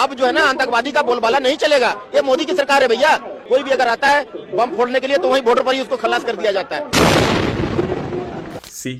अब जो है ना आतंकवादी का बोलबाला नहीं चलेगा। ये मोदी की सरकार है भैया। कोई भी अगर आता है बम फोड़ने के लिए तो वहीं बॉर्डर पर ही उसको खलास कर दिया जाता है। सी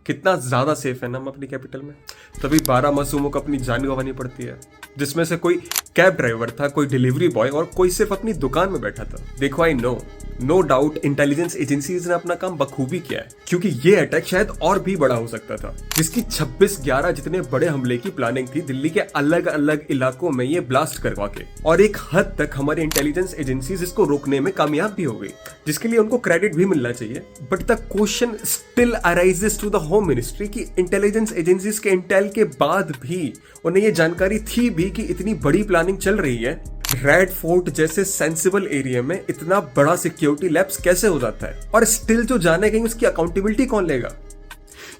कितना ज्यादा सेफ है ना हम अपनी कैपिटल में। तभी 12 मासूमों को अपनी जान गंवानी पड़ती है, जिसमें से कोई कैब ड्राइवर था, कोई डिलीवरी बॉय और कोई सिर्फ अपनी दुकान में बैठा था। देखो I know doubt intelligence agencies ने अपना काम बखूबी किया है, क्योंकि ये अटैक शायद और भी बड़ा हो सकता था, जिसकी 26/11 जितने बड़े हमले की प्लानिंग थी दिल्ली के अलग अलग इलाकों में ये ब्लास्ट करवा के। और एक हद तक हमारी इंटेलिजेंस एजेंसीज इसको रोकने में कामयाब भी हो गई, जिसके लिए उनको क्रेडिट भी मिलना चाहिए। But the question still arises to the home ministry कि इंटेलिजेंस एजेंसीज के इंटेल के बाद भी उन्हें ये जानकारी थी भी कि इतनी बड़ी प्लानिंग चल रही है। रेड फोर्ट जैसे सेंसिबल एरिया में इतना बड़ा सिक्योरिटी लैप्स कैसे हो जाता है, और स्टिल जो जाने गई उसकी अकाउंटेबिलिटी कौन लेगा?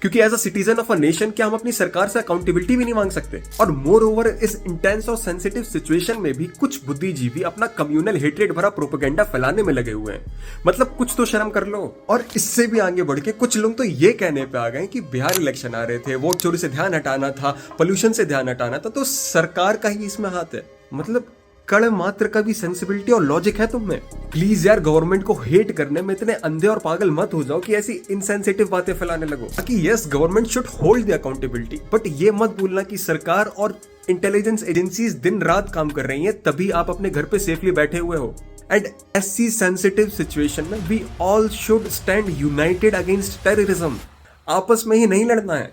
क्योंकि as a citizen of a nation क्या हम अपनी सरकार से अकाउंटेबिलिटी भी नहीं मांग सकते? और मोर ओवर इस इंटेंस और सेंसिटिव सिचुएशन में भी कुछ बुद्धिजीवी अपना कम्युनल हेट्रेड भरा प्रोपेगेंडा फैलाने में लगे हुए हैं। मतलब कुछ तो शर्म कर लो। और इससे भी आगे बढ़ के कुछ लोग तो ये कहने पे आ गए कि बिहार इलेक्शन आ रहे थे, वोट चोरी से ध्यान हटाना था, पोल्यूशन से ध्यान हटाना था, तो सरकार का ही इसमें हाथ है। मतलब कण मात्र का भी सेंसिबिलिटी और लॉजिक है तुम में? प्लीज यार, गवर्नमेंट को हेट करने में इतने अंधे और पागल मत हो जाओ कि ऐसी इनसेंसिटिव बातें फैलाने लगो। ताकि yes, government should hold the accountability, but ये मत भूलना कि सरकार और इंटेलिजेंस एजेंसीज दिन रात काम कर रही हैं, तभी आप अपने घर पे सेफली बैठे हुए हो। एंड ऐसी सेंसिटिव सिचुएशन में we all should stand united against terrorism. आपस में ही नहीं लड़ना है।